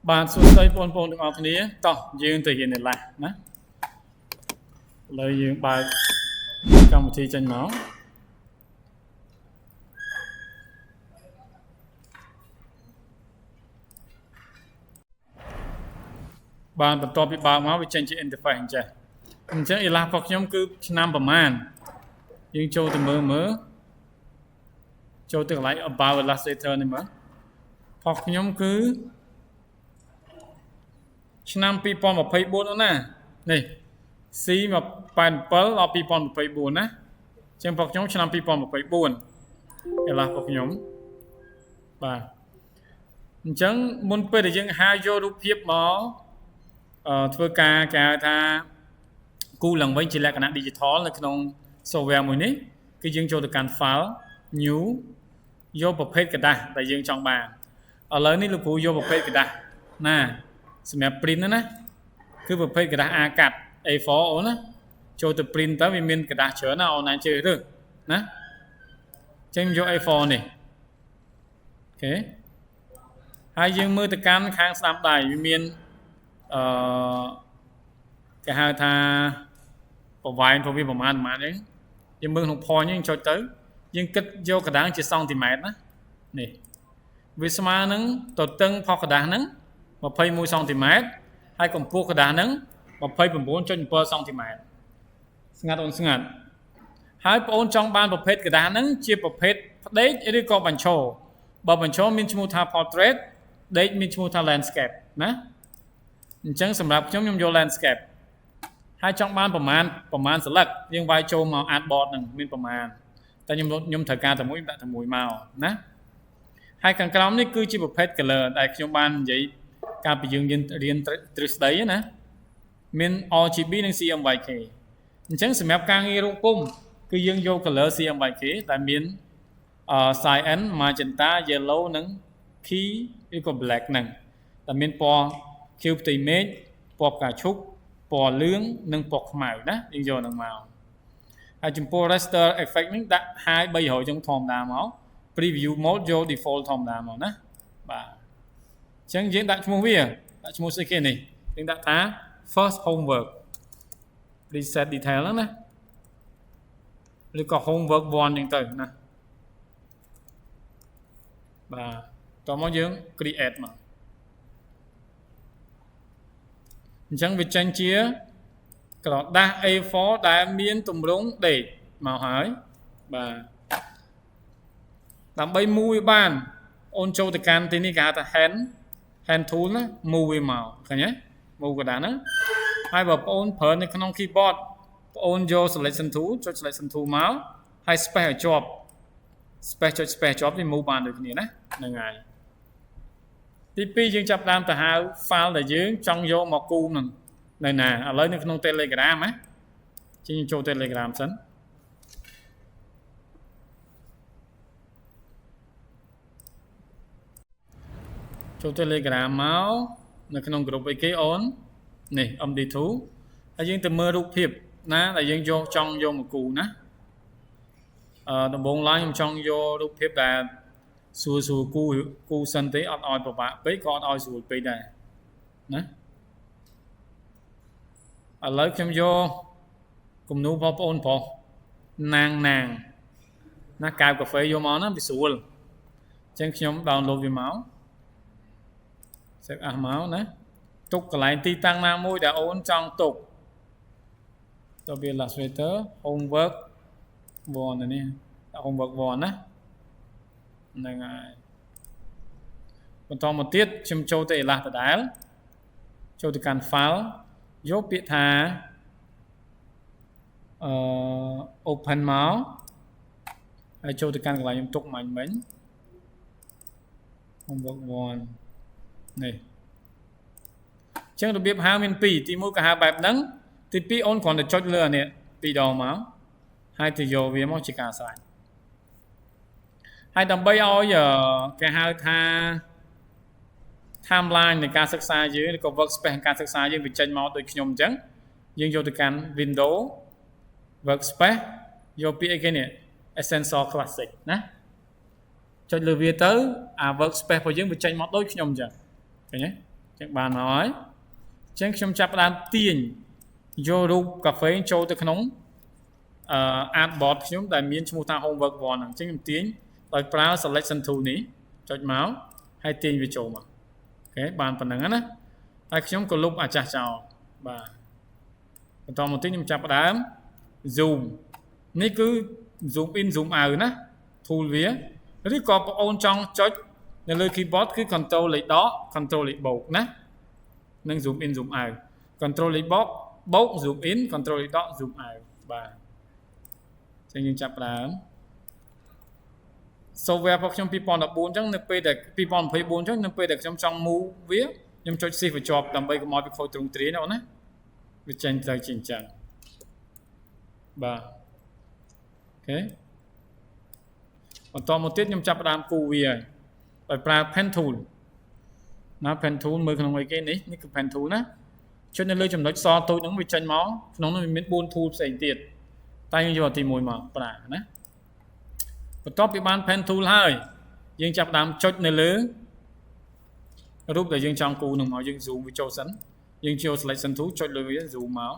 Bạn xuống đây bọn được học này tỏ dương thể hiện lại nè lời dương bài trong một thi tranh máu bạn bắt đầu bị bao máu bị tranh trị interface hình chạy mình chắc là phọc nhóm cứ năm bẩm màn nhưng châu từ mơ châu từ lại about illustrator này mà phọc nhóm cứ năm pi pon một phẩy bốn nè này C mà bàn pal ở pi pon một phẩy bốn nè chẳng phọc nhóm năm pi pon một phẩy bốn là phọc nhóm và chẳng muốn bây giờ hai vôรูปភាពមកធ្វើការគេហៅថាគូឡើងវិញជាលក្ខណៈ digital នៅក្នុង software មួយនេះគឺយើងចូលទៅកាន់ file new យកប្រភេទกระดาษដែលយើងចង់បានឥឡូវនេះលោកគ្រូយកប្រភេទกระดาษណាសម្រាប់ print ណាគឺប្រភេទกระดาษ A4 A4 អូនណាចូលទៅ print ទៅវាមានកระดาษច្រើនណាអូនណាជឿឬណាចឹងយក A4 នេះអូខេហើយយើងមើលទៅកាន់ខាងស្ដាំដៃវាមានគេហៅថាប្រវែងរបស់វាប្រមាណអីយើងមើលក្នុង point យើងចុចទៅយើងគិតយកកណ្ដាលជាសង់ទីម៉ែត្រណានេះវាស្មើនឹងទទឹងផុសកណ្ដាស់ហ្នឹង21សង់ទីម៉ែត្រហើយកម្ពស់កណ្ដាស់ហ្នឹង 29.7 សង់ទីម៉ែត្រស្ងាត់អូនស្ងាត់ហើយបងអូនចង់បានប្រភេទកណ្ដាស់ហ្នឹងជាប្រភេទផ្ដេកឬក៏បញ្ឈរបើបញ្ឈរមានឈ្មោះថា portrait ដេកមានឈ្មោះថា landscape ណាអញ្ចឹងសម្រាប់ខ្ញុំយក landscape ហើយចង់បានប្រមាណស្លឹកយើងវាយចូលមក artboard ហ្នឹងមានប្រមាណតែខ្ញុំត្រូវការតែមួយដាក់តែមួយមកណាហើយខាងក្រោមនេះគឺជាប្រភេទ color ដែលខ្ញុំបាននិយាយកាលពីយើងរៀនទ្រឹស្ដីណាមាន RGB និង CMYK អញ្ចឹងសម្រាប់ការងាររោងពុម្ពគឺយើងយក color CMYK ដែលមានcyan magenta yellow និង key ឬក៏ black ហ្នឹងដែលមានពណ៌ខៀវផ្ទៃមេឃពណ៌ផ្កាឈូកពណ៌លឿងនិងពណ៌ខ្មៅណាយើងយកហ្នឹងមកហើយចំពោះ raster effect នេះដាក់ high 300ចឹងធម្មតាមក preview mode យក default ធម្មតាមកណាបាទអញ្ចឹងយើងដាក់ឈ្មោះវាដាក់ឈ្មោះស្អីគេនេះយើងដាក់ថា first homework preset detail ហ្នឹងណាឬក៏ homework 1ចឹងទៅណាបាទតោះមកយើង create មកអញ្ចឹងវាចេញជាក្រដាស់ A4 ដែលមានទម្រង់ដេកមកហើយបាទដើម្បី move វាបានអូនចូលទៅកាន់ទីនេះគេហៅថា hand tool ណា move វាមកឃើញទេ move កណ្ដាស់ហ្នឹងហើយបើបងអូនប្រើនៅក្នុង keyboard បងអូនយក selection tool ចុច selection tool មកហើយ space ឲ្យជាប់ space ចុច space ជាប់វា move បានដូចគ្នាណាហ្នឹងហើយទី2យើងចាប់ដើមទៅហៅ file ដែលយើងចង់យកមកគូនឹងនៅណាឥឡូវនៅក្នុង Telegram ណាជិះចូល Telegram សិនចូល Telegram មកនៅក្នុង group អីគេអូននេះ MD2 ហើយយើងទៅមើលរូបភាពណាដែលយើងចង់យកមកគូណាដំបូងឡើងខ្ញុំចង់យករូបភាពដែលសួរគូសិនទេអត់ឲ្យពិបាកពេកក៏អត់ឲ្យស្រួលពេកដែរណាឥឡូវខ្ញុំយកគំនូរបងប្អូនប្រុសណាងណាកែវកាហ្វេយកមកណាវាស្រួលអញ្ចឹងខ្ញុំ download វាមក save as មកណាទុកកន្លែងទីតាំងណាមួយដែលអូនចង់ទុកទៅវា Illustrator homework 1នេះ homework 1ណាហ្នឹងហើយបន្តមកទៀតខ្ញុំចូលទៅ Elas ដដែលចូលទៅកាន់ file យកពាក្យថាopen មកហើយចូលទៅកាន់កន្លែងខ្ញុំទុកមិញ homework 1នេះអញ្ចឹងរបៀបហៅមាន2ទី1ក៏ហៅបែបហ្នឹងទី2អូនគ្រាន់តែចុចលើអានេះ2ដងមកហើយទៅយកវាមកជាការស្រេចហើយដើម្បីឲ្យគេហៅថា timeline នៃការសិក្សាយើងឬក៏ workspace នៃការសិក្សាយើងវាចេញមកដូចខ្ញុំអញ្ចឹងយើងយកទៅកាន់ window workspace យកពាក្យអីគេនេះ Essential Classic ណាចុចលើវាទៅអា workspace របស់យើងវាចេញមកដូចខ្ញុំអញ្ចឹងឃើញទេ chẳng bàn nói chẳng trong chập đàn tiền vô rụp cà phê châu từ nóng adbot chúng ta miễn chúng ta homework vào nè chính tiếng tại pra selection tool ní cho máu hay tiền về chỗ mà cái bàn phần năng á hay chúng có lúc chà chào và còn một tí nhưng chập đám zoom ní cứ zoom in zoom out nè tool vía rồi có ôn trong cho nên lời keyboard cứ control lại đó control lại bộ nè nâng zoom in zoom out control lại bốc zoom in control lại đó zoom out và nhưng chập đám software របស់ខ្ញុំ2014អញ្ចឹងនៅពេលដែល2024អញ្ចឹងនៅពេលដែលខ្ញុំចង់ move វាខ្ញុំចុច shift បញ្ចប់ដើម្បីកុំឲ្យវាខូចទ្រង់ទ្រាយណាអូនណាវាចេញទៅជាអញ្ចឹងបាទអូខេបន្តមកទៀតខ្ញុំចាប់ផ្ដើមគូវាហើយដោយប្រើ pen tool ណា pen tool មើលក្នុងអីគេនេះគឺ pen tool ណាចុចនៅលើចំណុចសតូចហ្នឹងវាចេញមកក្នុងនោះមាន4 tool ផ្សេងទៀតតែយើងយកទី1មកប្រើណាបន្ទាប់ពីបាន pen tool ហើយយើងចាប់ដើមចុចនៅលើរូបដែលយើងចង់គូនឹងមកយើង zoom វាចូលសិនយើងចូល selection tool ចុចលើវា zoom មក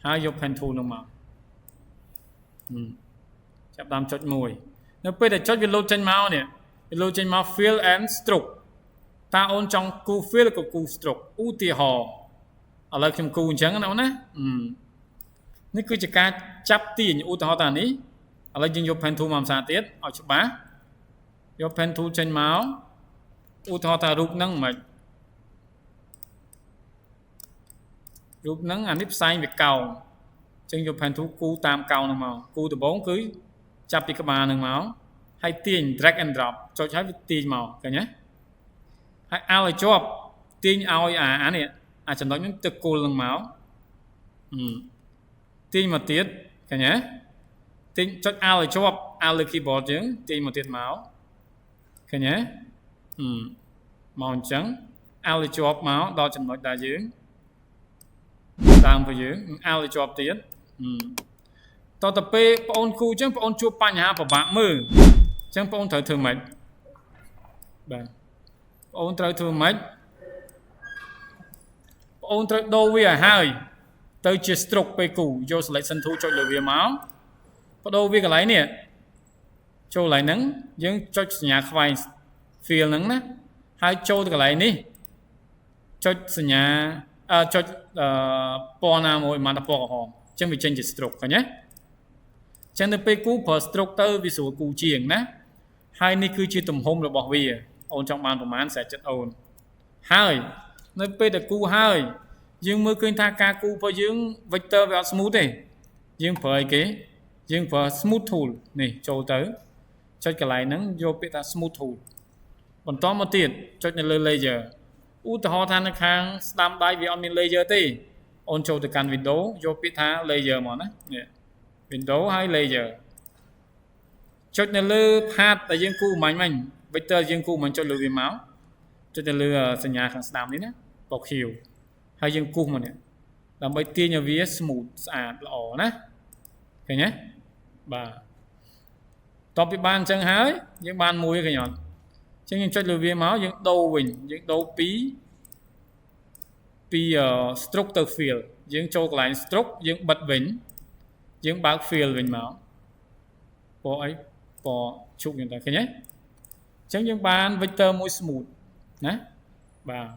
ហើយយក pen tool នឹងមកចាប់ដើមចុចមួយនៅពេលដែលចុចវាលោតចេញមកនេះវាលោតចេញមក fill and stroke តើអូនចង់គូ fill ក៏គូ stroke ឧទាហរណ៍ឥឡូវខ្ញុំគូអញ្ចឹងណាអូនណានេះគឺជាការចាប់ទាញឧទាហរណ៍តានេះឥឡូវយើងយក pen tool មកភាសាទៀតឲ្យច្បាស់យក pen tool ចេញមកឧទាហរណ៍ថារូបហ្នឹងមិនរូបហ្នឹងអានេះផ្សែងវាកោងអញ្ចឹងយក pen tool គូតាមកោងហ្នឹងមកគូដំបូងគឺចាប់ពីក្បាលហ្នឹងមកហើយទាញ drag and drop ចុចឲ្យវាទាញមកឃើញទេហើយឲ្យជាប់ទាញឲ្យអានេះអាចំណុចហ្នឹងទៅគល់ហ្នឹងមកទាញមកទៀតឃើញទេទាញចុចឲ្យជាប់លើ keyboard យើងទាញមកទៀតមកឃើញទេមកអញ្ចឹងឲ្យជាប់មកដល់ចំណុចដែលយើងតាមរបស់យើងឲ្យជាប់ទៀតតទៅពេលបងអូនគូអញ្ចឹងបងអូនជួបបញ្ហាពិបាកមើលអញ្ចឹងបងអូនត្រូវធ្វើម៉េចបាទបងអូនត្រូវធ្វើម៉េចបងអូនត្រូវដូរវាឲ្យហើយទៅជា stroke ពេលគូយក selection tool ចុចលើវាមកបដូរវាកន្លែងនេះចូលកន្លែងហ្នឹងយើងចុចសញ្ញាខ្វែង fill ហ្នឹងណាហើយចូលទៅកន្លែងនេះចុចសញ្ញាចុចពណ៌ណាមួយមិនថាពណ៌ក្រហមអញ្ចឹងវាចេញជា stroke ឃើញទេអញ្ចឹងទៅពេលគូប្រើ stroke ទៅវាស្រួលគូជាងណាហើយនេះគឺជាទំហំរបស់វាអូនចង់បានប្រមាណស្រេចចិត្តអូនហើយនៅពេលដែលគូហើយយើងមើលឃើញថាការគូរបស់យើង vector វាអត់ smooth ទេយើងប្រើអីគេយើងប្រើ smooth tool នេះចូលទៅចុចកន្លែងហ្នឹងយកពាក្យថា smooth tool បន្តមកទៀតចុចនៅលើ layer ឧទាហរណ៍ថានៅខាងស្ដាំដៃវាអត់មាន layer ទេអូនចូលទៅកាន់ window យកពាក្យថា layer មកណានេះ window ហើយ layer ចុចនៅលើ path ដែលយើងគូមិញ vector យើងគូមិញចុចលើវាមកចុចទៅលើសញ្ញាខាងស្ដាំនេះណាបក Q ហើយយើងគូសមកនេះដើម្បីទាញឲ្យវា smooth ស្អាតល្អណាឃើញទេបាទតបពីបានអញ្ចឹងហើយយើងបានមួយឃើញអត់អញ្ចឹងយើងចុចលើវាមកយើងដូរវិញយើងដូរពីstroke ទៅ fill យើងចូលកន្លែង stroke យើងបិទវិញយើងបើក fill វិញមកពណ៌អីពណ៌ឈុកយ៉ាងតែឃើញទេអញ្ចឹងយើងបាន vector មួយ smooth ណាបាទ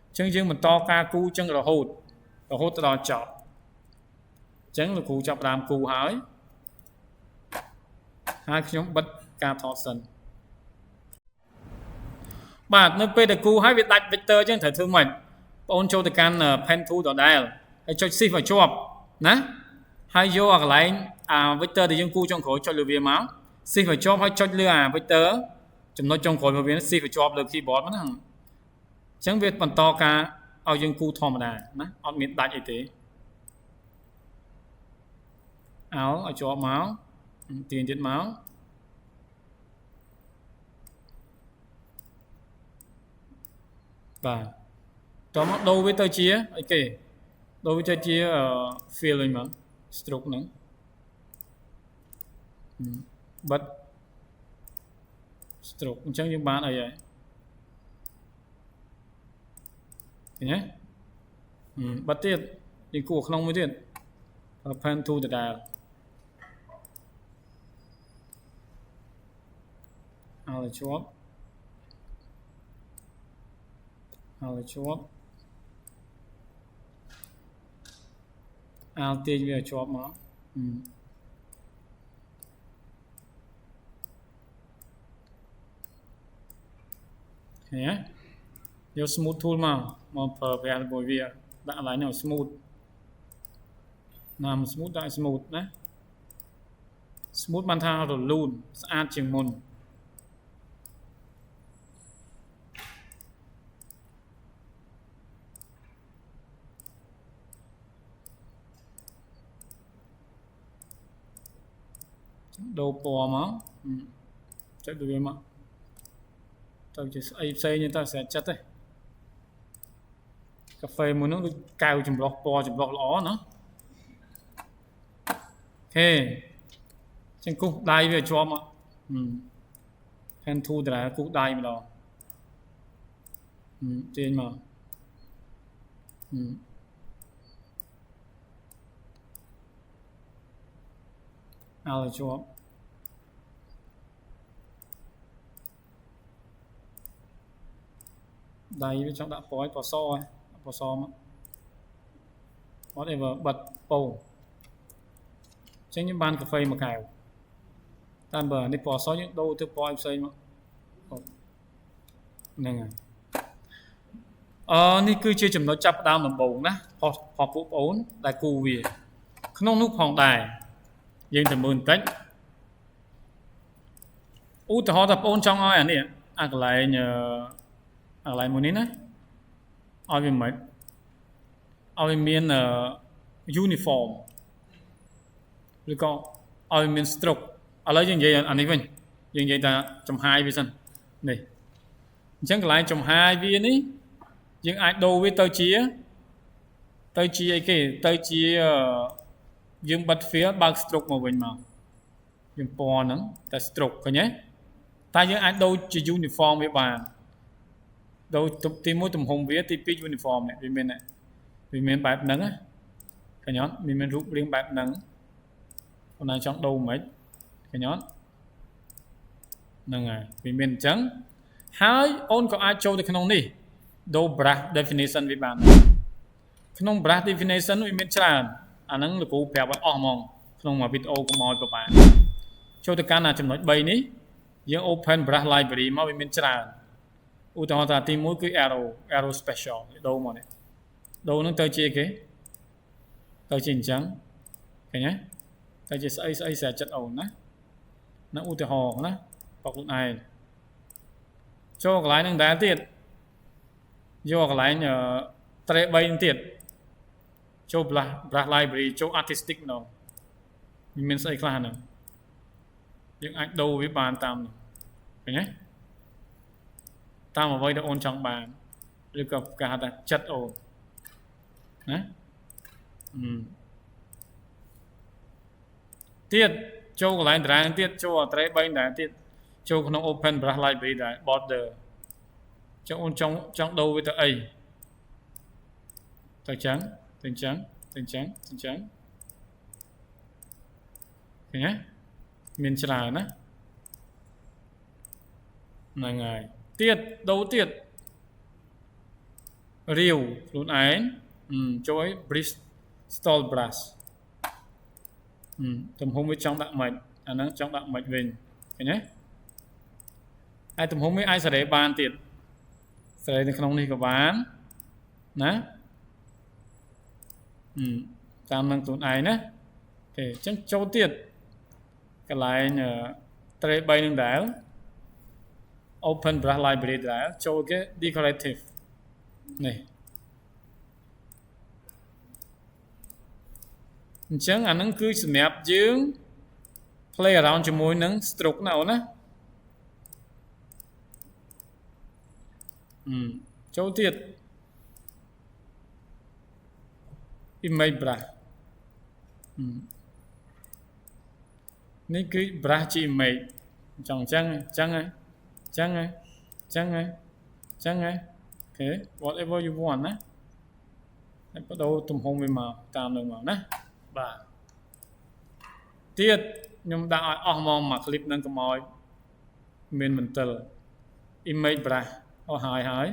អញ្ចឹងយើងបន្តការគូអញ្ចឹងរហូតទៅដល់ចប់អញ្ចឹងលោកគ្រូចាប់ផ្ដើមគូហើយខ្ញុំបិទការថតសិនបាទនៅពេលដែលគូហើយវាដាច់ vector អញ្ចឹងត្រូវធ្វើម៉េចបងអូនចូលទៅកាន់ pen tool ដដែលហើយចុច shift ឲ្យជាប់ណាហើយយកកន្លែងvector ដែលយើងគូចុងក្រោយចុចលើវាមក shift ឲ្យជាប់ហើយចុចលើvector ចំណុចចុងក្រោយរបស់វា shift ឲ្យជាប់លើ keyboard ហ្នឹងអញ្ចឹងវាបន្តការឲ្យយើងគូធម្មតាណាអត់មានដាច់អីទេឲ្យជាប់មកទាញទៀតមកបាទតោះមកដូរវាទៅជាអីគេដូរវាទៅជា fill វិញមក stroke ហ្នឹងបិទ stroke អញ្ចឹងយើងបានអីហើយ ឃើញទេបាត់ទៀតយើងគូក្នុងមួយទៀត pen to ដដែលឲ្យជាប់ទាញវាឲ្យជាប់មកឃើញទេយក smooth tool មកប្រើប្រាស់ជាមួយវាដាក់កន្លែងនេះឲ្យ smooth ណាម smooth ដាក់ smooth ណា smooth បានថារលូនស្អាតជាងមុនដូរពណ៌មកចុចវាមកទៅជាស្អីផ្សេងទៅស្អាតចិត្តទេកាហ្វេមួយនោះដូចកៅចម្រោះពណ៌ចម្រោះល្អណាអូខេចឹងគូសដៃវាជាប់មកpen tool ដដែលគូសដៃម្ដងទាញមកឲ្យជាប់ដៃវាចង់ដាក់ពណ៌ឲ្យពណ៌សមក whatever បិទពោចឹងខ្ញុំបានកាហ្វេមួយកែវតាមបើនេះពណ៌សយើងដូរទៅពណ៌ផ្សេងមកហ្នឹងហើយនេះគឺជាចំណុចចាប់ផ្ដើមដំបូងណាផងពួកបងអូនដែលគូវាក្នុងនោះផងដែរយើងទៅមើលបន្តិចឧទាហរណ៍ថាបងអូនចង់ឲ្យអានេះកន្លែងមួយនេះណាឲ្យវាមិនឲ្យវាមានuniform ឬក៏ឲ្យមាន stroke ឥឡូវយើងនិយាយអានេះវិញយើងនិយាយថាចំហាយវាសិននេះអញ្ចឹងកន្លែងចំហាយវានេះយើងអាចដូរវាទៅជាអីគេទៅជាយើងបិទ field បើក stroke មកវិញមកយើងពណ៌ហ្នឹងតែ stroke ឃើញទេតែយើងអាចដូរជា uniform វាបានដូរទី1ទំហំវាទី2 uniform នេះវាមានបែបហ្នឹងណាឃើញអត់មានរូបរាងបែបហ្នឹងបងណាចង់ដូរមិនឃើញអត់ហ្នឹងហើយវាមានអញ្ចឹងហើយអូនក៏អាចចូលទៅក្នុងនេះដូរ brush definition វាបានក្នុង brush definition វាមានច្រើនអាហ្នឹងលោកគ្រូប្រាប់ឲ្យអស់ហ្មងក្នុងមួយវីដេអូកុំឲ្យប្រហែលចូលទៅកាន់ចំណុច3នេះយើង open brush library មកវាមានច្រើនឧទាហរណ៍ថាទី1គឺ arrow special ដូរមកនេះដូរនឹងទៅជាគេទៅជាអញ្ចឹងឃើញទេទៅជាស្អីស្រាចិត្តអូនណាឧទាហរណ៍ណាបកខ្លួនឯងចូលកន្លែងនឹងដែរទៀតយកកន្លែងត្រេ3នឹងទៀតចូល brush library ចូល artistic ម្ដងវាមានស្អីខ្លះហ្នឹងយើងអាចដូរវាបានតាមនេះឃើញទេតាមអ្វីដែលអូនចង់បានឬក៏គេហៅថាចិត្តអូនណាទៀតចូលកន្លែងតារាងទៀតចូលអត្រេ3ដែរទៀតចូលក្នុង open brush library ដែរ border ចង់អូនចង់ដូរវាទៅអីទៅចឹងឃើញទេមានច្រើនណាហ្នឹងហើយទៀតដូរទៀតរាវខ្លួនឯងជួយ Bristol brush ទំហំវាចង់ដាក់មិនអាហ្នឹងចង់ដាក់មិនវិញឃើញទេហើយទំហំវាអាចសេរីបានទៀតសេរីនៅក្នុងនេះក៏បានណាតាមនឹងខ្លួនឯងណាអូខេអញ្ចឹងចូលទៀតកន្លែងត្រេ3នឹងដែរ open brush library ដែរចូលគេ decorative នេះអញ្ចឹងអានឹងគឺសម្រាប់យើង play around ជាមួយនឹង stroke ណាអូនណាចូលទៀត image brush នេះគឺ brush ជា image ចង់អញ្ចឹងហើយអូខេ whatever you want ណា bắt đầu tùm hông với màu tam đường màu nè và tiết nhưng đã ở mong mà clip nâng cái mồi mình tờ image bra ở hai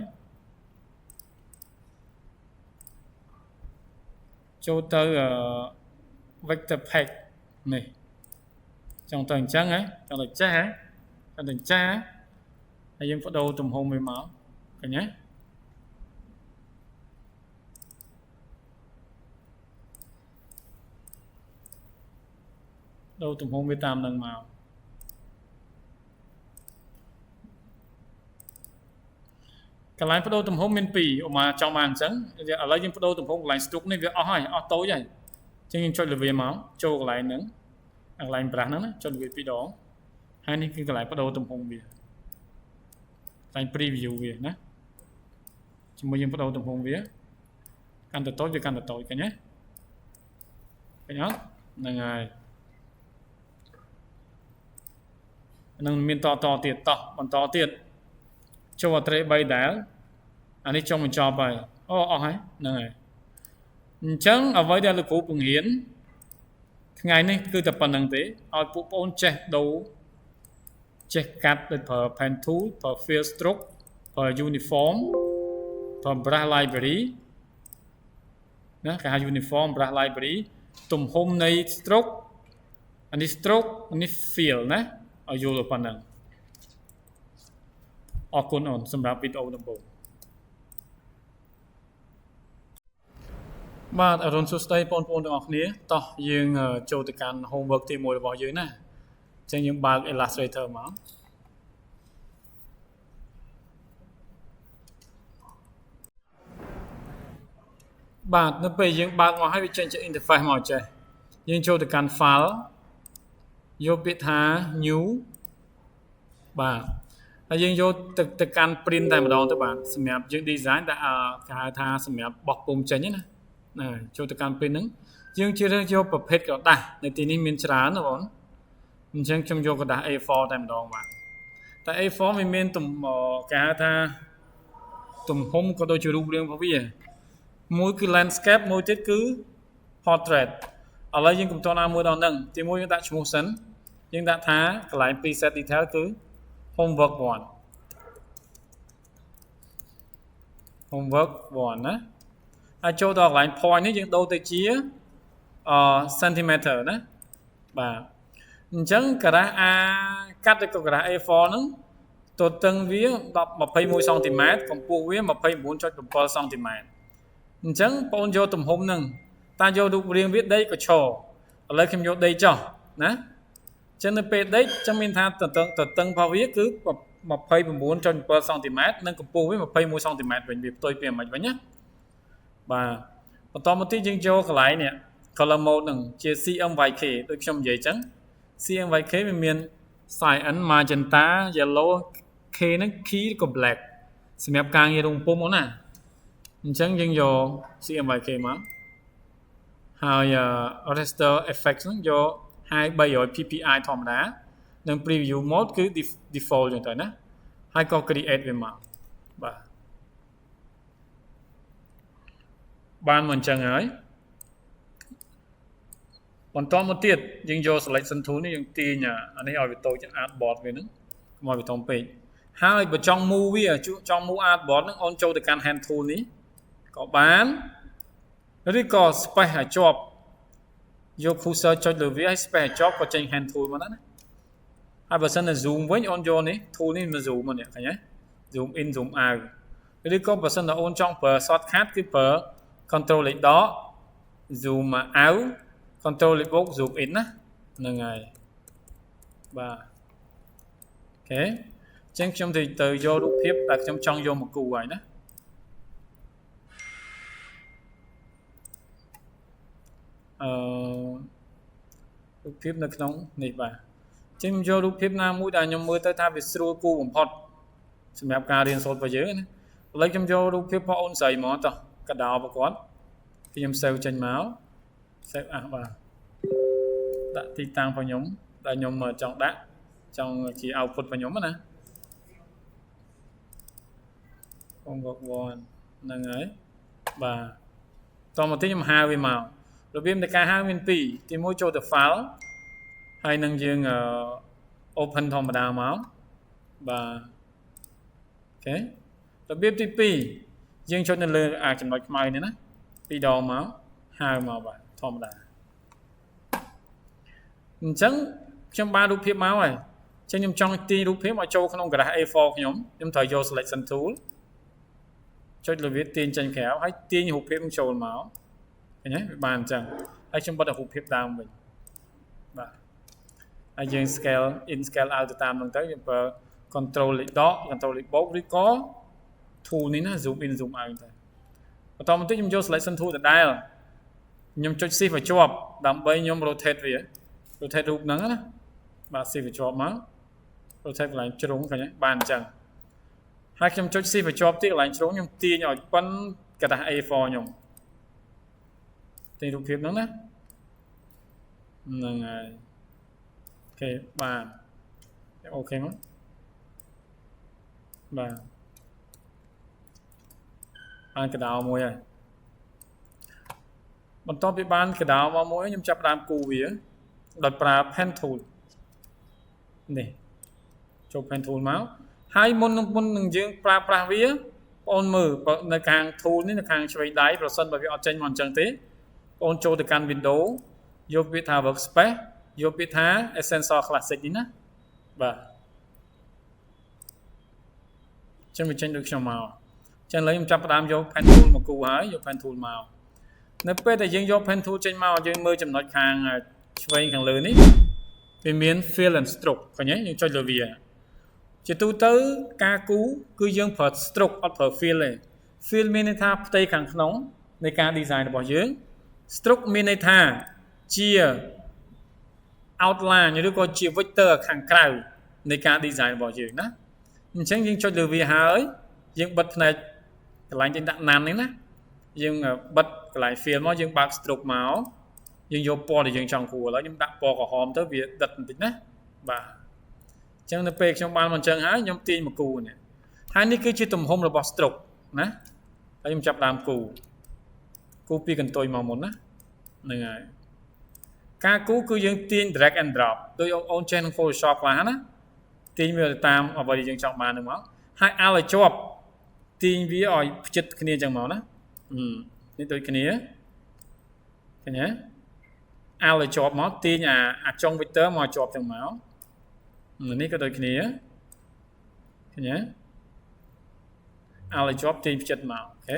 cho tới vector pack này trong tầng trắng ấy trong tầng trắng ấy trong tầng trắng ấy anh em bắt đầu tùm hông với màu cả nhé đâu tùm hông với tam đường màu cái line bắt đầu tùm hông miền pì mà trong màn trắng ở lấy những bắt đầu tùm hông line stroke này việc tối vậy cho nên cho được về máu cho cái line nắng line bra nó cho được về đó hai này cái line bắt đầu tùm hông về line preview về nè chúng mình bắt đầu tùm hông về căn từ tối về căn từ tối cả nhé cái nhớ là ngày nâng miền to tiệt còn to tiệt cho vào tre bay đá anh ấy trong mình cho bài hay này chẳng ở với đây là cố cùng hiến ngày nay cứ tập phần năng tế ở phụ ôn che đấu che cắt được per pen tool per field stroke per uniform per brush library nè cả uniform brush library tùm hôm nay stroke anh ấy field nè ở vô là phần năng ở con ổn xâmรับvideo đồng bộបាទអរុនសួស្តីបងប្អូនទាំងអស់គ្នាតោះយើងចូលទៅកាន់ homework ទី1របស់យើងណាអញ្ចឹងយើងបើក Illustrator មកបាទនៅពេលយើងបើកមកហើយវាចេញជា interface មកចេះយើងចូលទៅកាន់ file យកពាក្យថា new បាទហើយយើងយកទៅកាន់ print តែម្ដងទៅបាទសម្រាប់យើង design តែគេហៅថាសម្រាប់បោះពុម្ពចេញណាចូលទៅកាន់ print ហ្នឹងយើងជ្រើសរើសយកប្រភេទក្រដាសនៅទីនេះមានច្រើនណាបងអញ្ចឹងខ្ញុំយកក្រដាស A4 តែម្ដងបាទតែ A4 វាមានគេហៅថាទំហំក៏ដូចជារូបរាងរបស់វាមួយគឺ landscape មួយទៀតគឺ portrait ឥឡូវយើងកំណត់ឲ្យមួយដល់ហ្នឹងទីមួយយើងដាក់ឈ្មោះសិនយើងដាក់ថាកន្លែង preset detail គឺ homework 1ណាហើយចូលដល់កន្លែង point នេះយើងដូរទៅជាcentimeter ណាបាទអញ្ចឹងក្រាស់ A កាត់ទៅក្រាស់ A4 ហ្នឹងទទឹងវា21 សង់ទីម៉ែត្រកម្ពស់វា 29.7 សង់ទីម៉ែត្រអញ្ចឹងបងយកទំហំហ្នឹងតាយករូបរាងវាដីក៏ឈរឥឡូវខ្ញុំយកដីចុះណាអញ្ចឹងនៅពេលដីចឹងមានថាទទឹងរបស់វាគឺ29.7 សង់ទីម៉ែត្រនិងកម្ពស់វា21 សង់ទីម៉ែត្រវិញវាផ្ទុយពីមិនវិញណាបាទបន្តមកទៀតយើងយកកន្លែងនេះ color mode ហ្នឹងជា CMYK ដូចខ្ញុំនិយាយចឹង CMYK វាមាន cyan magenta yellow K ហ្នឹង key ក៏ black សម្រាប់ការងាររងពុម្ពមកណាអញ្ចឹងយើងយក CMYK មកហើយ raster effect ហ្នឹងយក high 300 ppi ធម្មតានិង preview mode គឺ default ចឹងទៅណាហើយក៏ create វាមកបានមកអញ្ចឹងហើយបន្តមកទៀតយើងយក selection tool នេះយើងទាញអានេះឲ្យវាតូច artboard វាហ្នឹងកុំឲ្យវាធំពេកហើយបើចង់ move វាចង់ move artboard ហ្នឹងអូនចូលទៅកាន់ hand tool នេះក៏បានឬក៏ space ឲ្យជាប់យក cursor ចុចលើវាឲ្យ space ឲ្យជាប់ក៏ចេញ hand tool មកណាហើយបើសិនតែ zoom វិញអូនយកនេះ tool នេះមក zoom មកនេះឃើញទេ zoom in zoom out ឬក៏បើសិនតែអូនចង់ប្រើ shortcut គឺប្រើ control លេខដក zoom out control លេខបូក zoom in ណាហ្នឹងហើយបាទអូខេអញ្ចឹងខ្ញុំទៅយករូបភាពដែលខ្ញុំចង់យកមកគូរហើយណារូបភាពនៅក្នុងនេះបាទអញ្ចឹងខ្ញុំយករូបភាពណាមួយដែលខ្ញុំមើលទៅថាវាស្រួលគូរបំផុតសម្រាប់ការរៀនសូត្ររបស់យើងណាឥឡូវខ្ញុំយករូបភាពរបស់អូនស្រីមកតោះកដោរបស់គាត់ខ្ញុំ save ចេញមក save បាទដាក់ទីតាំងរបស់ខ្ញុំដែលខ្ញុំចង់ដាក់ចង់ជា output របស់ខ្ញុំណាhomework 1ហ្នឹងហើយបាទ តមកទីខ្ញុំហៅវាមករបៀបនៃការហៅមាន2ទី1ចូលទៅ file ហើយនឹងយើង open ធម្មតាមកបាទអូខេរបៀបទី2យើងចុចនៅលើចំណុចខ្មៅនេះណា2ដងមកហៅមកបាទធម្មតាអញ្ចឹងខ្ញុំបានរូបភាពមកហើយអញ្ចឹងខ្ញុំចង់ទាញរូបភាពឲ្យចូលក្នុងក្រាស់ A4 ខ្ញុំត្រូវយក selection tool ចុចលើវាទាញចេញក្រៅហើយទាញរូបភាពនឹងចូលមកឃើញទេវាបានអញ្ចឹងហើយខ្ញុំបិទរូបភាពដើមវិញបាទហើយយើង scale in scale out ទៅតាមហ្នឹងទៅយើងប្រើ control លេខដក control លេខបូកឬក៏ tool នេះណា zoom in zoom out ទៅបន្តមកទៀតខ្ញុំយក selection tool ដដែលខ្ញុំចុច shift ឲ្យជាប់ដើម្បីខ្ញុំ rotate វា rotate រូបហ្នឹងណាបាទ shift ឲ្យជាប់មក rotate កន្លែងជ្រុងឃើញទេបានអញ្ចឹងហើយខ្ញុំចុច shift ឲ្យជាប់ទៀតកន្លែងជ្រុងខ្ញុំទាញឲ្យប៉ុនក្រាស់ A4 ខ្ញុំទាញរូបភាពហ្នឹងណាហ្នឹងហើយអូខេបាទអូខេមកបាទបានកដោមួយហើយបន្ទាប់ពីបានកដោមកមួយខ្ញុំចាប់ដើមគូវាដោយប្រើ pen tool នេះចូល pen tool មកហើយមុននឹងយើងប្រើប្រាស់វាបងមើលនៅខាង tool នេះនៅខាងឆ្វេងដៃប្រសិនបើវាអត់ចេញមកអញ្ចឹងទេបងចូលទៅកាន់ window យកពាក្យថា workspace យកពាក្យថា Essential Classic នេះណាបាទចឹងវាចេញដូចខ្ញុំមកចឹងឥឡូវខ្ញុំចាប់ផ្ដើមយក pen tool មកគូហើយយក pen tool មកនៅពេលដែលយើងយក pen tool ចេញមកយើងមើលចំណុចខាងឆ្វេងខាងលើនេះវាមាន fill and stroke ឃើញទេយើងចុចលើវាជាទូទៅការគូគឺយើងប្រើ stroke អត់ប្រើ fill ទេ fill មានន័យថាផ្ទៃខាងក្នុងនៃការ design របស់យើង stroke មានន័យថាជា outline ឬក៏ជា vector ខាងក្រៅនៃការ design របស់យើងណាអញ្ចឹងយើងចុចលើវាហើយយើងបិទផ្នែកកន្លែងយើងដាក់ណាំនេះណាយើងបិទកន្លែង fill មកយើងបើក stroke មកយើងយកពណ៌ដែលយើងចង់គូឥឡូវខ្ញុំដាក់ពណ៌ក្រហមទៅវាដិតបន្តិចណាបាទអញ្ចឹងនៅពេលខ្ញុំបានមកអញ្ចឹងហើយខ្ញុំទាញមកគូនេះហើយនេះគឺជាទំហំរបស់ stroke ណាហើយខ្ញុំចាប់ដើមគូពីកន្ទុយមកមុនណាហ្នឹងហើយការគូគឺយើងទាញ drag and drop ដោយអូនចេះក្នុង Photoshop ខ្លះណាទាញវាទៅតាមអ្វីដែលយើងចង់បាននឹងមកហើយឲ្យជាប់ទាញវាឲ្យផ្ចិតគ្នាអញ្ចឹងមកណានេះដូចគ្នាឃើញទេឲ្យជាប់មកទាញអាចុង vector មកជាប់អញ្ចឹងមកនេះក៏ដូចគ្នាឃើញទេឲ្យជាប់ទាញផ្ចិតមកអូខេ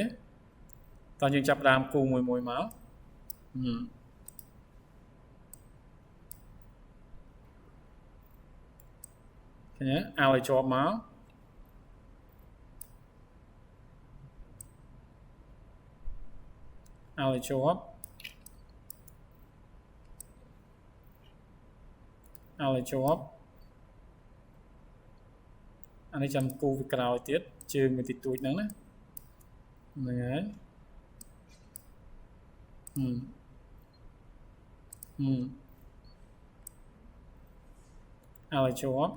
តោះយើងចាប់ដើមគូមួយមកឃើញទេឲ្យជាប់មកឲ្យជាប់ឲ្យជាប់អានេះចាំគូវាក្រោយទៀតជើងមួយតិចតួចហ្នឹងណាហ្នឹងហើយឲ្យជាប់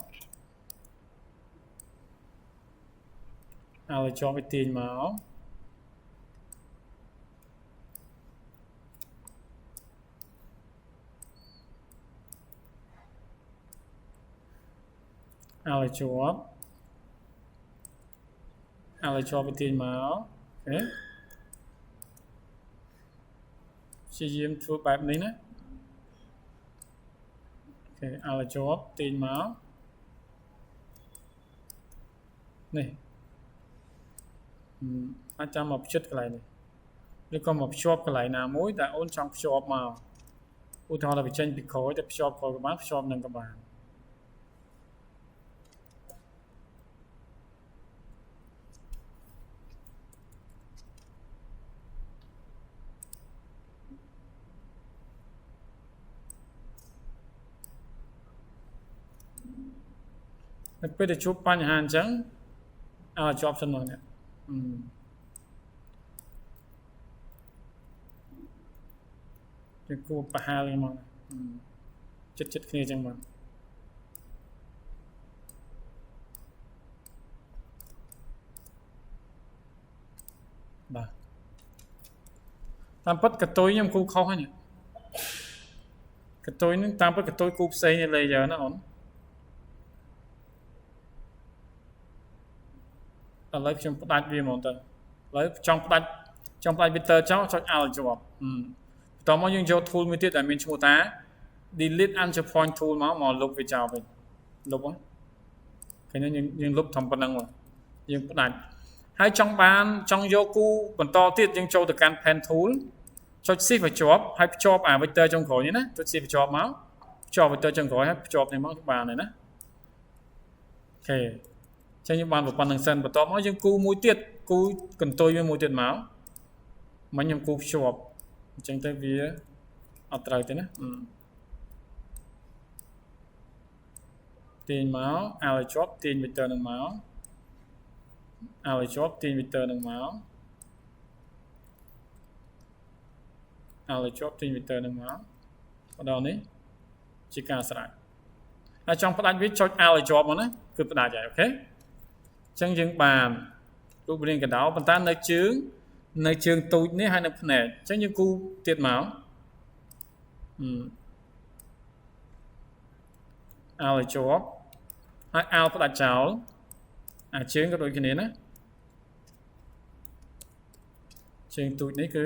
ឲ្យជាប់ឲ្យទាញមកឲ្យជាប់ឲ្យទាញមកអូខេព្យាយាមធ្វើបែបនេះណាអូខេឲ្យជាប់ទាញមកនេះអាចចាំមកផ្ចិតកន្លែងនេះឬក៏មកភ្ជាប់កន្លែងណាមួយដែលអូនចង់ភ្ជាប់មកឧទាហរណ៍ថាវាចេញពីក្រោយទៅភ្ជាប់ក្រោយក៏បានភ្ជាប់នឹងក៏បាននៅពេលដែលជួបបញ្ហាអញ្ចឹងឲ្យជាប់សិនមកនេះគួរប្រហែលមកចិត្តគ្នាអញ្ចឹងមកបាទ តាមពិតកតុយខ្ញុំគូខុសហើយនេះកតុយនឹងតាមពិតកតុយគូផ្សេងនៃ layer ណាអូនឥឡូវខ្ញុំផ្ដាច់វាហ្មងទៅឥឡូវចង់ផ្ដាច់ vector ចោលចុច alt ជាប់បន្តមកយើងយក tool មួយទៀតដែលមានឈ្មោះថា delete anchor point tool មកលុបវាចោលវិញលុបហ្នឹងឃើញយើងលុបធំប៉ុណ្ណឹងមកយើងផ្ដាច់ហើយចង់យកគូបន្តទៀតយើងចូលទៅកាន់ pen tool ចុច shift ឲ្យជាប់ហើយភ្ជាប់អា vector ចុងក្រោយនេះណាចុច shift ភ្ជាប់មកភ្ជាប់ vector ចុងក្រោយហើយភ្ជាប់នេះមកបានហើយណាអូខេចឹងយើងបានប៉ុណ្្នឹងសិនបន្តមកយើងគូមួយទៀតគូកន្ទុយវាមួយទៀតមកមិញខ្ញុំគូភ្ជាប់អញ្ចឹងទៅវាអត់ត្រូវទេណាទាញមកឲ្យជាប់ទាញ vector នឹងមកឲ្យជាប់ទាញ vector នឹងមកឲ្យជាប់ទាញ vector នឹងមកដល់នេះជាការស្រេចហើយចង់ផ្ដាច់វាចុចឲ្យជាប់មកណាគឺផ្ដាច់ហើយអូខេអញ្ចឹងយើងបានរូបរាងកណ្ដោប៉ុន្តែនៅជើងទូចនេះហើយនៅភ្នែកអញ្ចឹងយើងគូទៀតមកឲ្យជាប់ហើយឲ្យផ្ដាច់ចោលអាជើងក៏ដូចគ្នាណាជើងទូចនេះគឺ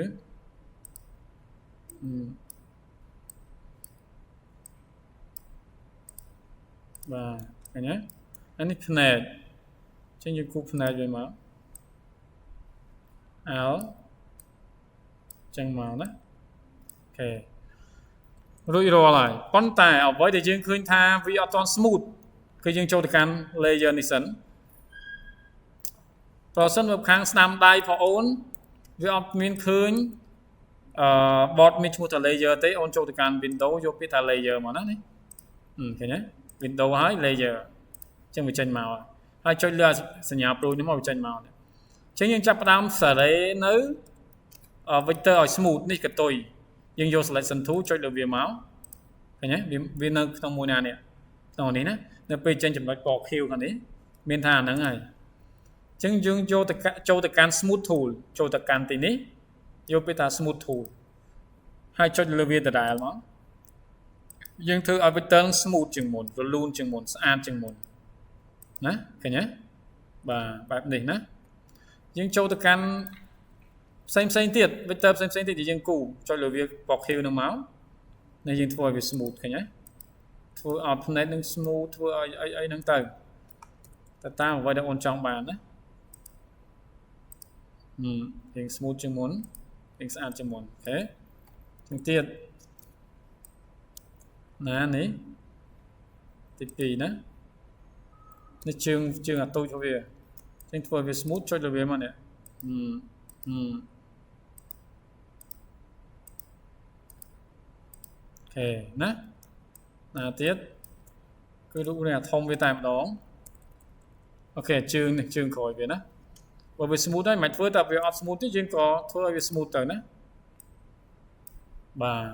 បាទឃើញទេអានេះភ្នែកអញ្ចឹងយើងគូភ្នែកវាមកអោចឹងមកណាអូខេរួចរាល់ហើយប៉ុន្តែអ្វីដែលយើងឃើញថាវាអត់ទាន់ smooth គឺយើងចូលទៅកាន់ layer នេះសិនប្រសិនមកខាងស្ដាំដៃបងអូនវាអត់មានឃើញbot មានឈ្មោះថា layer ទេអូនចូលទៅកាន់ window យកពាក្យថា layer មកណានេះឃើញទេ window ហើយ layer អញ្ចឹងវាចេញមកហើយចុចលើសញ្ញាព្រួយនេះមកវាចេញមកអញ្ចឹងយើងចាប់ផ្ដើមសេរីនៅ vector ឲ្យ smooth នេះកតុយយើងយក selection tool ចុចលើវាមកឃើញទេវានៅក្នុងមួយណានេះក្នុងនេះណានៅពេលចេញចំណុចពណ៌ខៀវខាងនេះមានថាអាហ្នឹងហើយអញ្ចឹងយើងយកទៅចូលទៅកាន់ smooth tool ចូលទៅកាន់ទីនេះយកពាក្យថា smooth tool ហើយចុចលើវាដដែលមកយើងធ្វើឲ្យ vector smooth ជាងមុនរលូនជាងមុនស្អាតជាងមុនណាឃើញទេបាទបែបនេះណាយើងចូលទៅកាន់ផ្សេងទៀត vector ផ្សេងទៀតដែលយើងគូចុចលើវាពណ៌ខៀវនឹងមកនេះយើងធ្វើឲ្យវា smooth ឃើញទេធ្វើឲ្យ plate នឹង smooth ធ្វើឲ្យអីហ្នឹងទៅតាមអ្វីដែលអូនចង់បានណាយើង smooth ជាងមុនយើងស្អាតជាងមុនអូខេជាងទៀតណានេះទី2ណានេះជើងអាទូចរបស់វាចឹងធ្វើឲ្យវា smooth ចុចលើវាមកនេះអូខេណាទៀតគឺរូបរាងធំវាតែម្ដងអូខេជើងនេះជើងក្រោយវាណាបើវា smooth ហើយមិនធ្វើតែវាអត់ smooth ទេយើងក៏ធ្វើឲ្យវា smooth ទៅណាបាទ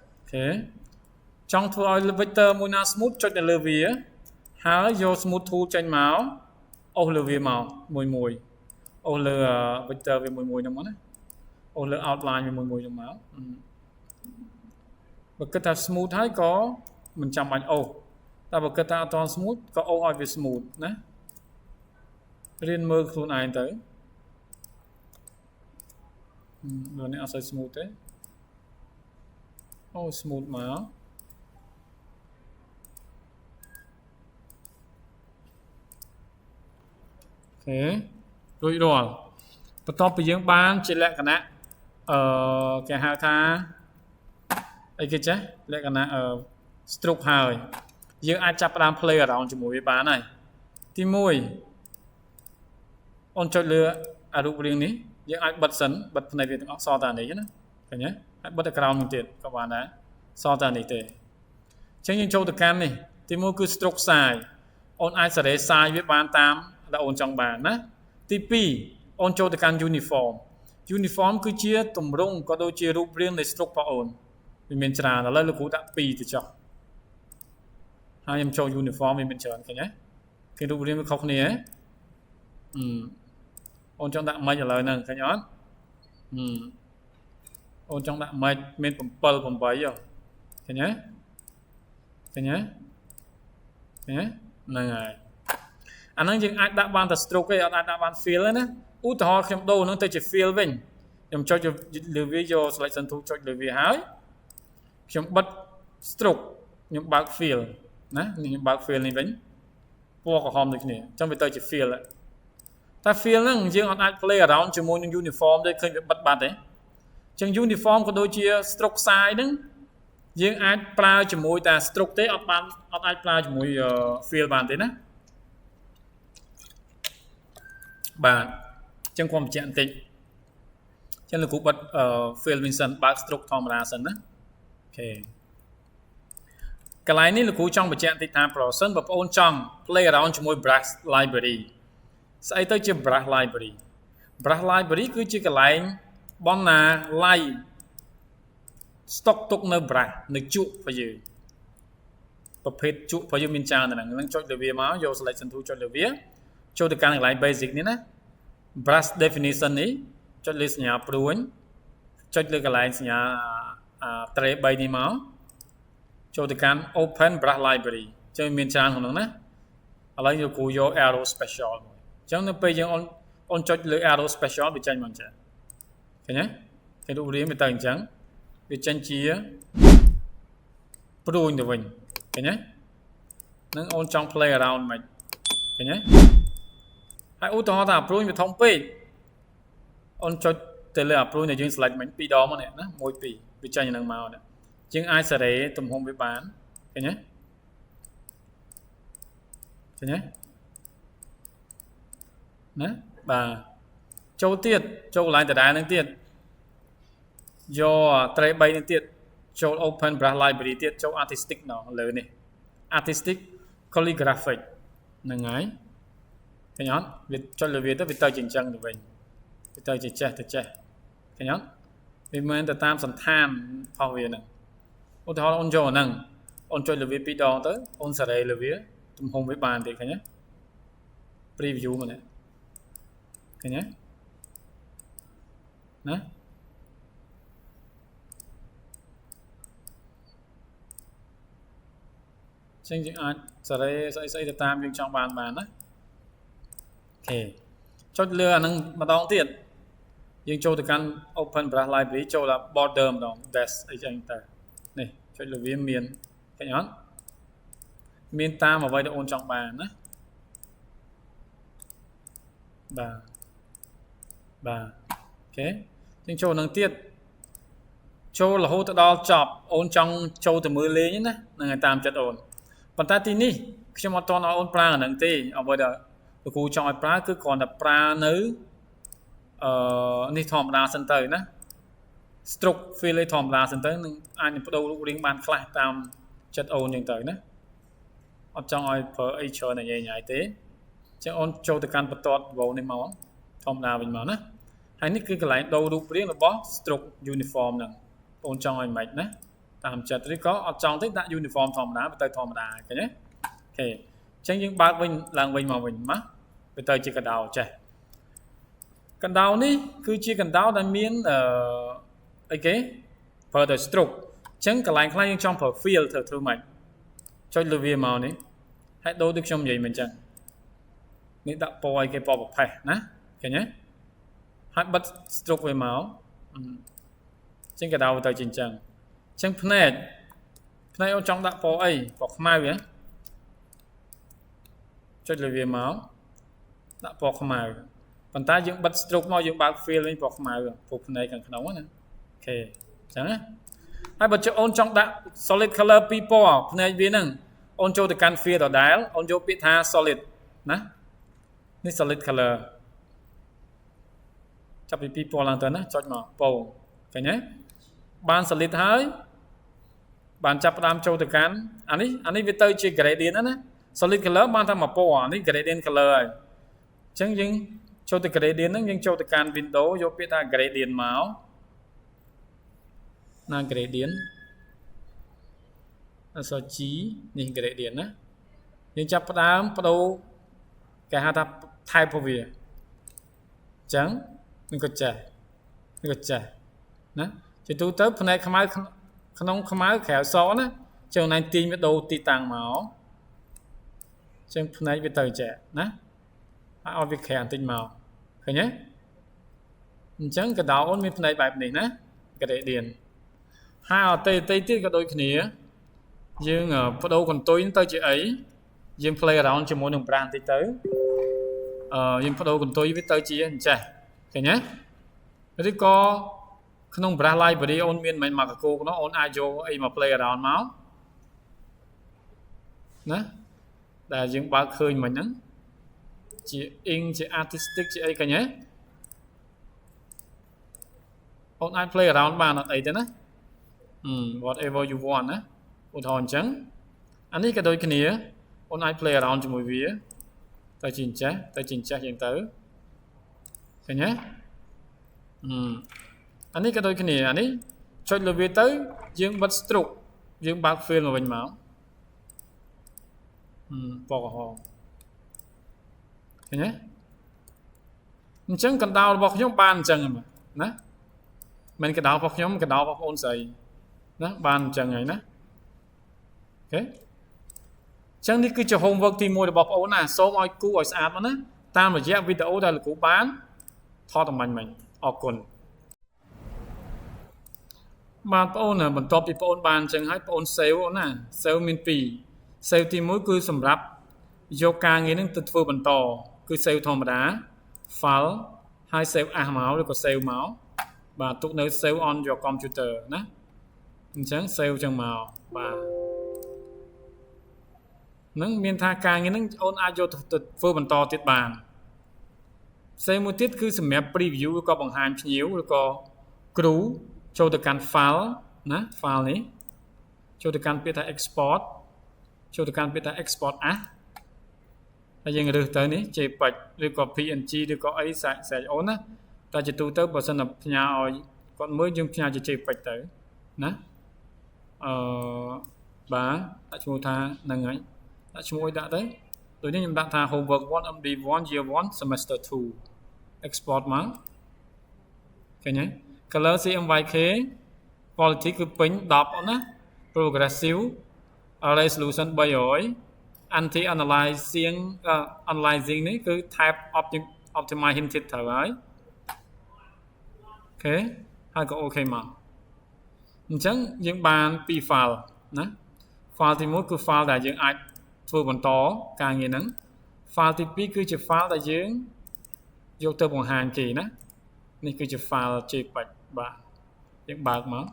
អូខេចង់ធ្វើឲ្យ vector មួយណា smooth ចុចទៅលើវាហើយយក smooth tool ចេញមកអូសលើវាមកមួយអូសលើ vector វាមួយហ្នឹងមកណាអូសលើ outline វាមួយហ្នឹងមកបើគិតថា smooth ហើយក៏មិនចាំបាច់អូសតែបើគិតថាអត់ទាន់ smooth ក៏អូសឲ្យវា smooth ណារៀនមើលខ្លួនឯងទៅមើលនេះអត់សូវ smooth ទេអូ smooth មកអូខេរួចរាល់បន្ទាប់ពីយើងបានជាលក្ខណៈគេហៅថាអីគេចេះលក្ខណៈ stroke ហើយយើងអាចចាប់ផ្ដើម play around ជាមួយវាបានហើយទី1អូនចុចលើអារូបរាងនេះយើងអាចបិទសិនបិទផ្នែកវាទាំងអស់សល់តែនេះណាឃើញទេហើយបិទ background មួយទៀតក៏បានដែរសល់តែនេះទេអញ្ចឹងយើងចូលទៅកាន់នេះទី1គឺ stroke size អូនអាចសេរី size វាបានតាមដែលអូនចង់បានណាទី2អូនចូលទៅកាន់ uniform គឺជាទម្រង់ក៏ដូចជារូបរាងនៃ stroke របស់អូនវាមានច្រើនឥឡូវលោកគ្រូដាក់2ទៅចុះហ ខ្ញុំចូល uniform វាមានច្រើនឃើញទេគេរូបរាងវាខុសគ្នាហ៎អូនចង់ដាក់មិនឥឡូវហ្នឹងឃើញអត់អូនចង់ដាក់មិនមាន7 8ហ៎ឃើញទេឃើញទេហ្នឹងហើយអាហ្នឹងយើងអាចដាក់បានតែ stroke ទេអត់អាចដាក់បាន fill ទេណាឧទាហរណ៍ខ្ញុំដូរហ្នឹងទៅជា fill វិញខ្ញុំចុចលើវាយក selection tool ចុចលើវាហើយខ្ញុំបិទ stroke ខ្ញុំបើក fill ណាខ្ញុំបើក fill នេះវិញពណ៌ក្រហមដូចគ្នាអញ្ចឹងវាទៅជា fill តែ fill ហ្នឹងយើងអត់អាច play around ជាមួយនឹង uniform ទេឃើញវាបិទបាត់ទេអញ្ចឹង uniform ក៏ដូចជា stroke size ហ្នឹងយើងអាចប្រើជាមួយតែ stroke ទេអត់អាចប្រើជាមួយ fill បានទេណាបាទអញ្ចឹងខ្ញុំបញ្ជាក់បន្តិចអញ្ចឹងលោកគ្រូបិទ fill វិញសិនបើក stroke ធម្មតាសិនណាអូខេកន្លែងនេះលោកគ្រូចង់បញ្ជាក់បន្តិចថាប្រសិនបងប្អូនចង់ play around ជាមួយ brush library ស្អីទៅជា brush library គឺជាកន្លែងបណ្ណា live stock ទុកនៅ brush នៅជក់របស់យើងប្រភេទជក់របស់យើងមានច្រើនហ្នឹងចុចលើវាមកយក selection tool ចុចលើវាចូលទៅកាន់កន្លែង basic នេះណា brush definition នេះចុចលើសញ្ញាព្រួញចុចលើកន្លែងសញ្ញា tray 3នេះមកចូលទៅកាន់ open brush library ចឹងមានច្រើនក្នុងហ្នឹងណាឥឡូវយើងគ្រូយក arrow special មួយអញ្ចឹងនៅពេលយើងអូនចុចលើ arrow special វាចេញមកអញ្ចឹងឃើញទេគេរូបរាងវាទៅអញ្ចឹងវាចេញជាព្រួញទៅវិញឃើញទេនឹងអូនចង់ play around មិនឃើញទេហើយឧទាហរណ៍ថាព្រួញវាធំពេកអូនចុចទៅលើព្រួញដែលយើង select មិញ2ដងមកនេះណា1 2វាចេញហ្នឹងមកនេះយើងអាចសេរីទំហំវាបានឃើញទេណាបាទចូលទៀតចូលកន្លែងដដែលហ្នឹងទៀតយក tray 3នេះទៀតចូល open brush library ទៀតចូល artistic ដល់លើនេះ artistic calligraphic ហ្នឹងហើយឃើញអត់វាចុចលើវាទៅវាទៅជាអញ្ចឹងទៅវិញវាទៅជាចេះទៅចេះឃើញអត់វាមិនទៅតាមសន្តានរបស់វាហ្នឹងឧទាហរណ៍អូនយកអាហ្នឹងអូនចុចលើវា2ដងទៅអូនសេរីលើវាទំហំវាបានទេឃើញទេ preview មកនេះឃើញទេណាចឹងយើងអាចសេរីស្អីទៅតាមយើងចង់បានណាអូខេចុចលើអាហ្នឹងម្ដងទៀតយើងចូលទៅកាន់ open brush library ចូលដល់ border ម្ដង dash អីចឹងទៅនេះចុចលើវាមានឃើញអត់មានតាមអ្វីដែលអូនចង់បានណាបាទអូខេយើងចូលនឹងទៀតចូលរហូតទៅដល់ចប់អូនចង់ចូលទៅមើលលេងណាហ្នឹងហើយតាមចិត្តអូនប៉ុន្តែទីនេះខ្ញុំអត់ទាន់ឲ្យអូនប្រើអាហ្នឹងទេអ្វីដែលលោកគ្រូចង់ឲ្យប្រើគឺគ្រាន់តែប្រើនៅនេះធម្មតាសិនទៅណា stroke fill ធម្មតាសិនទៅនឹងអាចនឹងបដូររូបរាងបានខ្លះតាមចិត្តអូនយ៉ាងទៅណាអត់ចង់ឲ្យប្រើអីច្រើនញ៉ៃទេអញ្ចឹងអូនចូលទៅកាន់បន្ទាត់វ៉ូនេះមកធម្មតាវិញមកណាហើយនេះគឺកន្លែងដូររូបរាងរបស់ stroke uniform ហ្នឹងអូនចង់ឲ្យម៉េចណាតាមចិត្តឬក៏អត់ចង់ទេដាក់ uniform ធម្មតាទៅធម្មតាឃើញទេអូខេអញ្ចឹងយើងបើកវិញឡើងវិញមកវិញមកវាទៅជាកណ្ដោចេះកណ្ដោនេះគឺជាកណ្ដោដែលមានអីគេប្រើតែ stroke អញ្ចឹងកន្លែងខ្លះយើងចង់ប្រើ fill ធ្វើម៉េចចុចលើវាមកនេះហើយដូរដូចខ្ញុំនិយាយមិនអញ្ចឹងនេះដាក់ពណ៌អីគេពណ៌ប្រផេះណាឃើញទេហើយបិទ stroke វាមកអញ្ចឹងកណ្ដោទៅជាអញ្ចឹងអញ្ចឹងភ្នែកអូនចង់ដាក់ពណ៌អីពណ៌ខ្មៅហ៎ចុចលើវាមកដាក់ពណ៌ខ្មៅប៉ុន្តែយើងបិទ stroke មកយើងបើក fill វិញពណ៌ខ្មៅពណ៌ភ្នែកខាងក្នុងណាអូខេអញ្ចឹងណាហើយបើអូនចង់ដាក់ solid color 2ពណ៌ភ្នែកវាហ្នឹងអូនចូលទៅកាន់ fill ដដែលអូនយកពាក្យថា solid ណានេះ solid color ចាប់ពី2ពណ៌ឡើងទៅណាចុចមកពងឃើញទេបាន solid ហើយបានចាប់ផ្ដើមចូលទៅកាន់អានេះវាទៅជា gradient ណា solid color បានថាមួយពណ៌នេះ gradient color ហើយអញ្ចឹងយើងចូលទៅ gradient ហ្នឹងយើងចូលទៅកាន់ window យកពាក្យថា gradient មកណា gradient អក្សរ G នេះ gradient ណា យើងចាប់ផ្ដើមបដូរគេហៅថា type របស់វាអញ្ចឹងនឹងក៏ចេះណាជាទូទៅផ្នែកខ្មៅក្នុងខ្មៅក្រៅសណាចឹងណៃទាញវាដូរទីតាំងមកចឹងផ្នែកវាទៅចេះណាឲ្យវាក្រៅបន្តិចមកឃើញទេអញ្ចឹងកដោអូនមានផ្នែកបែបនេះណា gradient ហើយអតីតទៀតក៏ដូចគ្នាយើងបដូរកន្ទុយទៅជាអីយើង play around ជាមួយនឹងប្រាំងបន្តិចទៅយើងបដូរកន្ទុយវាទៅជាអញ្ចេះឃើញទេឬក៏ក្នុង brush library អូនមានមិនមកកកូនោះអូនអាចយកអីមក play around មកណាដែលយើងបើកឃើញមិញហ្នឹងជា ink ជា artistic ជាអីឃើញទេអូនអាច play around បានអត់អីទេណា whatever you want ណាឧទាហរណ៍អញ្ចឹងអានេះក៏ដូចគ្នាអូនអាច play around ជាមួយវាទៅជាអញ្ចេះយ៉ាងទៅឃើញទេអានេះក៏ដូចគ្នាអានេះចុចលើវាទៅយើងបិទ stroke យើងបើក fill មកវិញមកពណ៌ក្រហមឃើញទេអញ្ចឹងកណ្ដោរបស់ខ្ញុំបានអញ្ចឹងណាមិនកណ្ដោរបស់ខ្ញុំកណ្ដោរបស់បងអូនស្រីណាបានអញ្ចឹងហើយណាអូខេអញ្ចឹងនេះគឺជា homework ទី1របស់បងអូនណាសូមឲ្យគូឲ្យស្អាតមកណាតាមរយៈវីដេអូដែលលោកគ្រូបានថតអំបញ្ញអរគុណបាទបងអូនបន្ទាប់ពីបងអូនបានអញ្ចឹងហើយបងអូន save អូនណា save មាន2 save ទី1គឺសម្រាប់យកការងារនឹងទៅធ្វើបន្តគឺ save ធម្មតា file ហើយ save as មកឬក៏ save មកបាទទុកនៅ save on your computer ណាអញ្ចឹង save ចឹងមកបាទនឹងមានថាការងារនឹងអូនអាចយកទៅធ្វើបន្តទៀតបាន save មួយទៀតគឺសម្រាប់ preview ឬក៏បង្ហាញភ្ញៀវឬក៏គ្រូចូលទៅកាន់ file ណា file នេះចូលទៅកាន់ពាក្យថា export ចូលទៅកាន់ពាក្យថា export as ហើយយើងរើសទៅនេះ JPEG ឬក៏ PNG ឬក៏អីសាច់អូនណាតែជាទូទៅបើសិនតែផ្ញើឲ្យគាត់មើលយើងផ្ញើជា JPEG ទៅណាបាទដាក់ឈ្មោះថាហ្នឹងហើយដាក់ឈ្មោះឲ្យដាក់ទៅដូចនេះខ្ញុំដាក់ថា homework 1 MD1 year 1 semester 2 export មកឃើញទេ color CMYK quality គឺពេញ10អូនណា progressive resolution 300 anti analyzing analyzing នេះគឺ type optimize hinted ត្រូវហើយអូខេហើយក៏អូខេមកអញ្ចឹងយើងបាន2 file ណា file ទី1គឺ file ដែលយើងអាចធ្វើបន្តការងារហ្នឹង file ទី2គឺជា file ដែលយើងយកទៅបង្ហាញគេណានេះគឺជា file JPEG បាទយើងបើកមក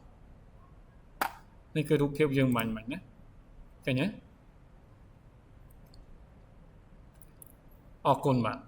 នេះគឺរូបភាពយើងមិញណាឃើញទេអរគុណបាទ